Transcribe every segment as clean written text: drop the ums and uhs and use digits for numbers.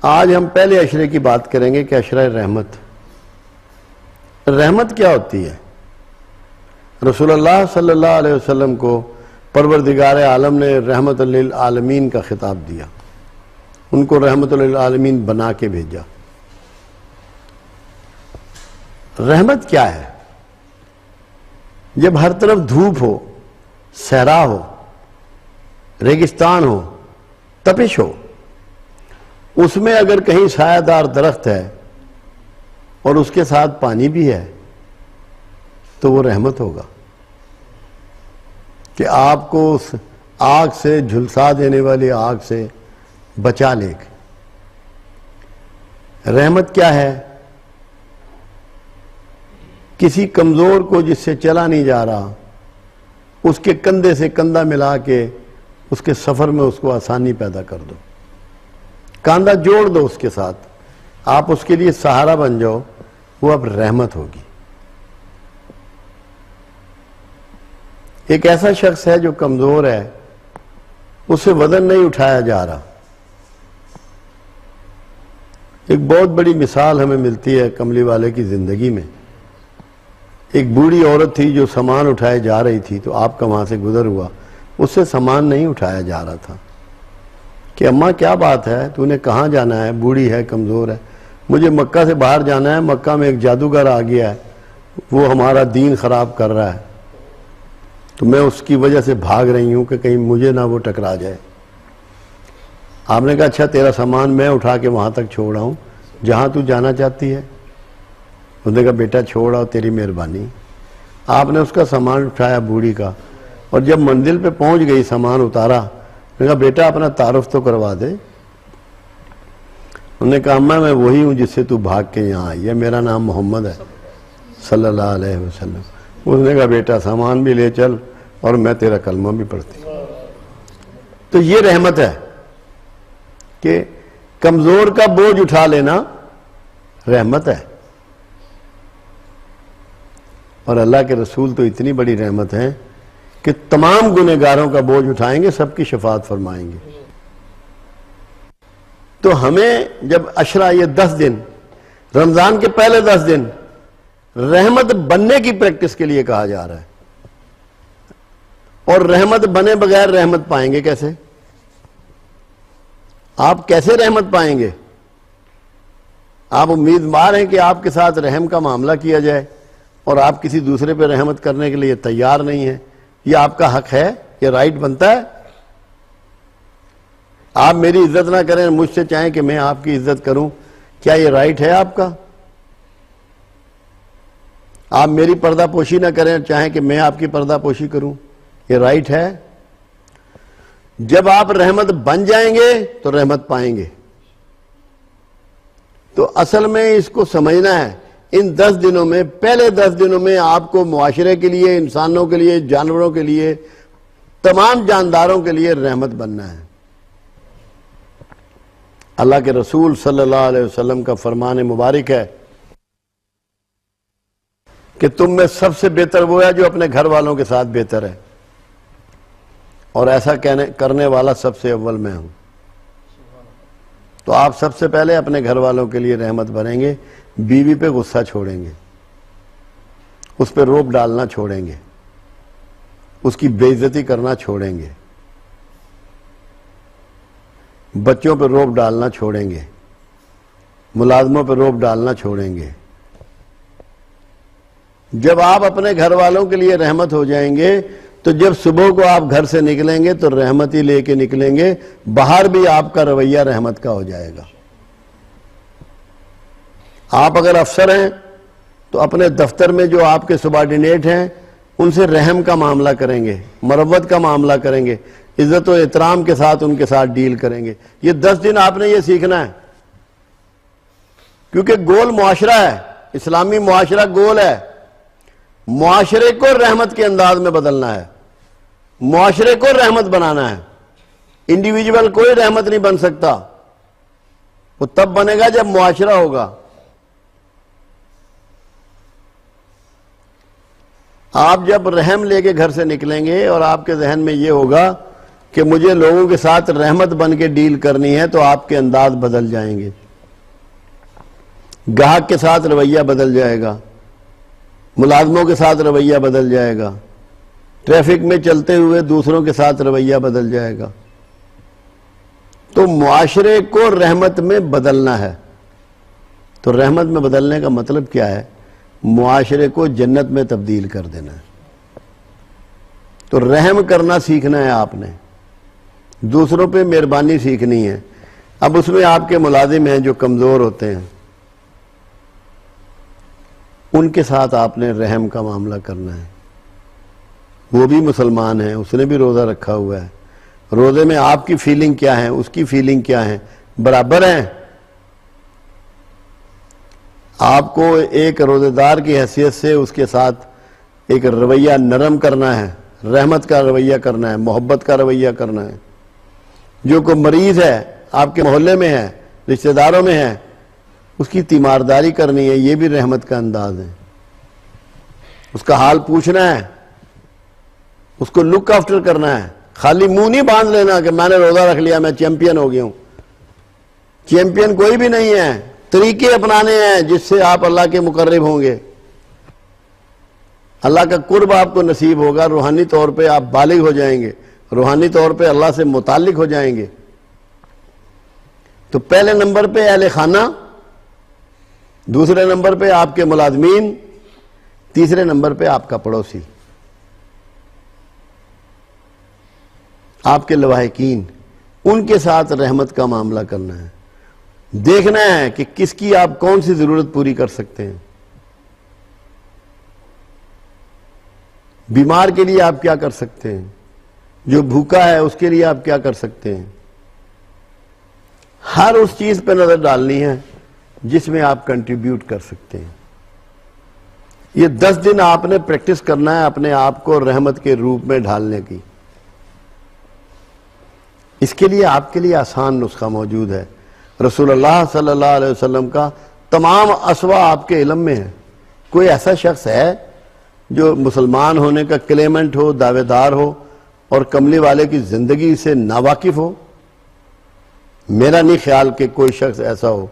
آج ہم پہلے عشرے کی بات کریں گے کہ عشرہ رحمت. رحمت کیا ہوتی ہے؟ رسول اللہ صلی اللہ علیہ وسلم کو پروردگار عالم نے رحمت للعالمین کا خطاب دیا، ان کو رحمت للعالمین بنا کے بھیجا. رحمت کیا ہے؟ جب ہر طرف دھوپ ہو، صحرا ہو، ریگستان ہو، تپش ہو، اس میں اگر کہیں سایہ دار درخت ہے اور اس کے ساتھ پانی بھی ہے تو وہ رحمت ہوگا کہ آپ کو اس آگ سے، جھلسا دینے والی آگ سے بچا لے گا. رحمت کیا ہے؟ کسی کمزور کو جس سے چلا نہیں جا رہا، اس کے کندھے سے کندھا ملا کے اس کے سفر میں اس کو آسانی پیدا کر دو، کاندھا جوڑ دو اس کے ساتھ، آپ اس کے لیے سہارا بن جاؤ، وہ اب رحمت ہوگی. ایک ایسا شخص ہے جو کمزور ہے، اس سے وزن نہیں اٹھایا جا رہا. ایک بہت بڑی مثال ہمیں ملتی ہے کملی والے کی زندگی میں. ایک بوڑھی عورت تھی جو سامان اٹھائے جا رہی تھی، تو آپ کا وہاں سے گزر ہوا، اس سے سامان نہیں اٹھایا جا رہا تھا کہ اماں کیا بات ہے، تو نے کہاں جانا ہے؟ بوڑھی ہے، کمزور ہے. مجھے مکہ سے باہر جانا ہے، مکہ میں ایک جادوگر آ گیا ہے، وہ ہمارا دین خراب کر رہا ہے، تو میں اس کی وجہ سے بھاگ رہی ہوں کہ کہیں مجھے نہ وہ ٹکرا جائے. آپ نے کہا اچھا تیرا سامان میں اٹھا کے وہاں تک چھوڑا ہوں جہاں تو جانا چاہتی ہے. اس نے کہا بیٹا چھوڑا، تیری مہربانی. آپ نے اس کا سامان اٹھایا بوڑھی کا، اور جب منزل پہ پہنچ گئی سامان اتارا، اس نے کہا بیٹا اپنا تعارف تو کروا دے. انہوں نے کہا اماں میں وہی ہوں جس سے تو بھاگ کے یہاں آئی ہے، میرا نام محمد ہے صلی اللہ علیہ وسلم. اس نے کہا بیٹا سامان بھی لے چل اور میں تیرا کلمہ بھی پڑھتی. تو یہ رحمت ہے کہ کمزور کا بوجھ اٹھا لینا رحمت ہے. اور اللہ کے رسول تو اتنی بڑی رحمت ہے کہ تمام گنہگاروں کا بوجھ اٹھائیں گے، سب کی شفاعت فرمائیں گے. تو ہمیں جب عشرہ یہ 10 دن، رمضان کے پہلے 10 دن رحمت بننے کی پریکٹس کے لیے کہا جا رہا ہے. اور رحمت بنے بغیر رحمت پائیں گے کیسے؟ آپ کیسے رحمت پائیں گے؟ آپ امیدوار ہیں کہ آپ کے ساتھ رحم کا معاملہ کیا جائے اور آپ کسی دوسرے پہ رحمت کرنے کے لیے تیار نہیں ہیں. یہ آپ کا حق ہے، یہ رائٹ بنتا ہے. آپ میری عزت نہ کریں، مجھ سے چاہیں کہ میں آپ کی عزت کروں، کیا یہ رائٹ ہے آپ کا؟ آپ میری پردہ پوشی نہ کریں، چاہیں کہ میں آپ کی پردہ پوشی کروں، یہ رائٹ ہے؟ جب آپ رحمت بن جائیں گے تو رحمت پائیں گے. تو اصل میں اس کو سمجھنا ہے، ان 10 دنوں میں، پہلے 10 دنوں میں آپ کو معاشرے کے لیے، انسانوں کے لیے، جانوروں کے لیے، تمام جانداروں کے لیے رحمت بننا ہے. اللہ کے رسول صلی اللہ علیہ وسلم کا فرمان مبارک ہے کہ تم میں سب سے بہتر وہ ہے جو اپنے گھر والوں کے ساتھ بہتر ہے، اور ایسا کرنے والا سب سے اول میں ہوں. تو آپ سب سے پہلے اپنے گھر والوں کے لیے رحمت بنیں گے. بیوی پہ غصہ چھوڑیں گے، اس پہ روب ڈالنا چھوڑیں گے، اس کی بے عزتی کرنا چھوڑیں گے، بچوں پہ روب ڈالنا چھوڑیں گے، ملازموں پہ روب ڈالنا چھوڑیں گے. جب آپ اپنے گھر والوں کے لیے رحمت ہو جائیں گے تو جب صبح کو آپ گھر سے نکلیں گے تو رحمت ہی لے کے نکلیں گے. باہر بھی آپ کا رویہ رحمت کا ہو جائے گا. آپ اگر افسر ہیں تو اپنے دفتر میں جو آپ کے سبارڈینیٹ ہیں ان سے رحم کا معاملہ کریں گے، مروت کا معاملہ کریں گے، عزت و احترام کے ساتھ ان کے ساتھ ڈیل کریں گے. یہ 10 دن آپ نے یہ سیکھنا ہے، کیونکہ گول معاشرہ ہے، اسلامی معاشرہ گول ہے. معاشرے کو رحمت کے انداز میں بدلنا ہے، معاشرے کو رحمت بنانا ہے. انڈیویجول کوئی رحمت نہیں بن سکتا، وہ تب بنے گا جب معاشرہ ہوگا. آپ جب رحم لے کے گھر سے نکلیں گے اور آپ کے ذہن میں یہ ہوگا کہ مجھے لوگوں کے ساتھ رحمت بن کے ڈیل کرنی ہے تو آپ کے انداز بدل جائیں گے، گاہک کے ساتھ رویہ بدل جائے گا، ملازموں کے ساتھ رویہ بدل جائے گا، ٹریفک میں چلتے ہوئے دوسروں کے ساتھ رویہ بدل جائے گا۔ تو معاشرے کو رحمت میں بدلنا ہے۔ تو رحمت میں بدلنے کا مطلب کیا ہے؟ معاشرے کو جنت میں تبدیل کر دینا ہے۔ تو رحم کرنا سیکھنا ہے آپ نے، دوسروں پہ مہربانی سیکھنی ہے۔ اب اس میں آپ کے ملازم ہیں جو کمزور ہوتے ہیں، ان کے ساتھ آپ نے رحم کا معاملہ کرنا ہے۔ وہ بھی مسلمان ہیں، اس نے بھی روزہ رکھا ہوا ہے، روزے میں آپ کی فیلنگ کیا ہے، اس کی فیلنگ کیا ہے، برابر ہیں؟ آپ کو ایک روزے دار کی حیثیت سے اس کے ساتھ ایک رویہ نرم کرنا ہے، رحمت کا رویہ کرنا ہے، محبت کا رویہ کرنا ہے۔ جو کوئی مریض ہے آپ کے محلے میں ہے، رشتہ داروں میں ہے، اس کی تیمارداری کرنی ہے، یہ بھی رحمت کا انداز ہے۔ اس کا حال پوچھنا ہے، اس کو لک آفٹر کرنا ہے، خالی منہ نہیں باندھ لینا کہ میں نے روزہ رکھ لیا میں چیمپئن ہو گیا ہوں۔ چیمپئن کوئی بھی نہیں ہے، طریقے اپنانے ہیں جس سے آپ اللہ کے مقرب ہوں گے، اللہ کا قرب آپ کو نصیب ہوگا، روحانی طور پہ آپ بالغ ہو جائیں گے، روحانی طور پہ اللہ سے متعلق ہو جائیں گے۔ تو پہلے نمبر پہ اہل خانہ، دوسرے نمبر پہ آپ کے ملازمین، تیسرے نمبر پہ آپ کا پڑوسی، آپ کے لواحقین، ان کے ساتھ رحمت کا معاملہ کرنا ہے۔ دیکھنا ہے کہ کس کی آپ کون سی ضرورت پوری کر سکتے ہیں، بیمار کے لیے آپ کیا کر سکتے ہیں، جو بھوکا ہے اس کے لیے آپ کیا کر سکتے ہیں۔ ہر اس چیز پہ نظر ڈالنی ہے جس میں آپ کنٹریبیوٹ کر سکتے ہیں۔ یہ 10 دن آپ نے پریکٹس کرنا ہے اپنے آپ کو رحمت کے روپ میں ڈھالنے کی۔ اس کے لیے آپ کے لیے آسان نسخہ موجود ہے، رسول اللہ صلی اللہ علیہ وسلم کا تمام اسوا آپ کے علم میں ہے۔ کوئی ایسا شخص ہے جو مسلمان ہونے کا کلیمنٹ ہو، دعوے دار ہو، اور کملی والے کی زندگی سے ناواقف ہو؟ میرا نہیں خیال کہ کوئی شخص ایسا ہو۔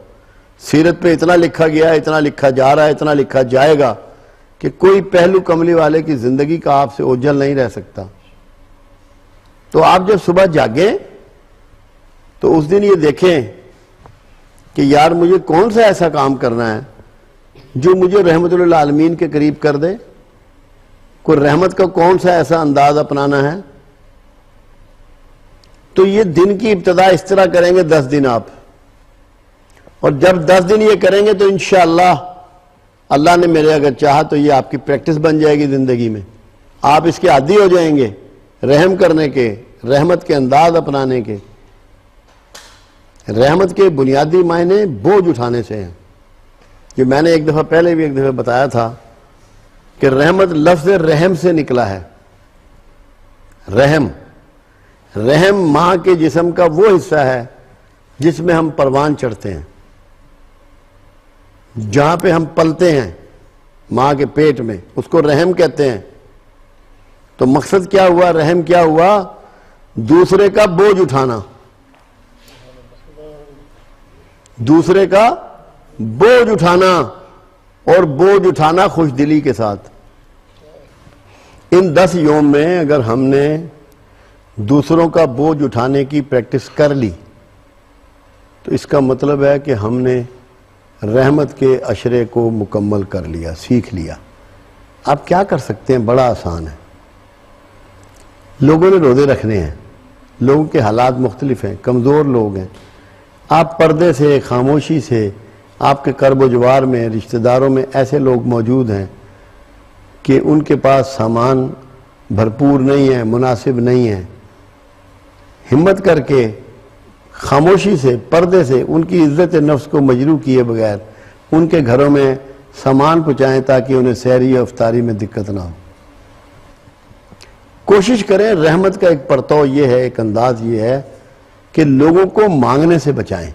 سیرت پہ اتنا لکھا گیا ہے، اتنا لکھا جا رہا ہے، اتنا لکھا جائے گا کہ کوئی پہلو کملی والے کی زندگی کا آپ سے اوجھل نہیں رہ سکتا۔ تو آپ جب صبح جاگیں تو اس دن یہ دیکھیں کہ یار مجھے کون سا ایسا کام کرنا ہے جو مجھے رحمت للعالمین کے قریب کر دے، کوئی رحمت کا کون سا ایسا انداز اپنانا ہے۔ تو یہ دن کی ابتدا اس طرح کریں گے 10 دن آپ، اور جب 10 دن یہ کریں گے تو انشاءاللہ اللہ نے میرے اگر چاہا تو یہ آپ کی پریکٹس بن جائے گی زندگی میں، آپ اس کے عادی ہو جائیں گے، رحم کرنے کے، رحمت کے انداز اپنانے کے۔ رحمت کے بنیادی معنی بوجھ اٹھانے سے ہیں، جو میں نے ایک دفعہ پہلے بھی ایک دفعہ بتایا تھا کہ رحمت لفظ رحم سے نکلا ہے۔ رحم ماں کے جسم کا وہ حصہ ہے جس میں ہم پروان چڑھتے ہیں، جہاں پہ ہم پلتے ہیں ماں کے پیٹ میں، اس کو رحم کہتے ہیں۔ تو مقصد کیا ہوا، رحم کیا ہوا؟ دوسرے کا بوجھ اٹھانا، دوسرے کا بوجھ اٹھانا، اور بوجھ اٹھانا خوش دلی کے ساتھ۔ ان 10 یوم میں اگر ہم نے دوسروں کا بوجھ اٹھانے کی پریکٹس کر لی تو اس کا مطلب ہے کہ ہم نے رحمت کے عشرے کو مکمل کر لیا، سیکھ لیا۔ آپ کیا کر سکتے ہیں؟ بڑا آسان ہے۔ لوگوں نے روزے رکھنے ہیں، لوگوں کے حالات مختلف ہیں، کمزور لوگ ہیں، آپ پردے سے، خاموشی سے، آپ کے کرب و جوار میں، رشتہ داروں میں ایسے لوگ موجود ہیں کہ ان کے پاس سامان بھرپور نہیں ہے، مناسب نہیں ہے۔ ہمت کر کے، خاموشی سے، پردے سے، ان کی عزت نفس کو مجروح کیے بغیر ان کے گھروں میں سامان پہنچائیں تاکہ انہیں سحری اور افطاری میں دقت نہ ہو۔ کوشش کریں، رحمت کا ایک پرتو یہ ہے، ایک انداز یہ ہے کہ لوگوں کو مانگنے سے بچائیں۔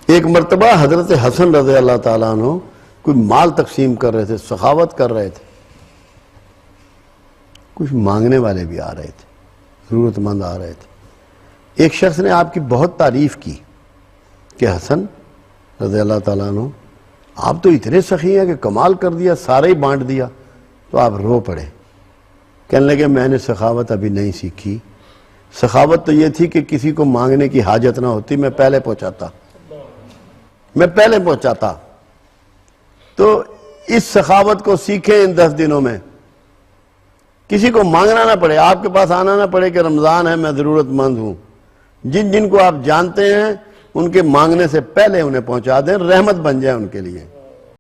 ایک مرتبہ حضرت حسن رضی اللہ تعالیٰ عنہ کوئی مال تقسیم کر رہے تھے، سخاوت کر رہے تھے، کچھ مانگنے والے بھی آ رہے تھے، ضرورت مند آ رہے تھے۔ ایک شخص نے آپ کی بہت تعریف کی کہ حسن رضی اللہ تعالیٰ عنہ آپ تو اتنے سخی ہیں کہ کمال کر دیا، سارے ہی بانٹ دیا۔ تو آپ رو پڑے، کہنے لگے میں نے سخاوت ابھی نہیں سیکھی، سخاوت تو یہ تھی کہ کسی کو مانگنے کی حاجت نہ ہوتی، میں پہلے پہنچاتا۔ تو اس سخاوت کو سیکھیں ان 10 دنوں میں، کسی کو مانگنا نہ پڑے، آپ کے پاس آنا نہ پڑے کہ رمضان ہے میں ضرورت مند ہوں۔ جن کو آپ جانتے ہیں ان کے مانگنے سے پہلے انہیں پہنچا دیں، رحمت بن جائے ان کے لیے۔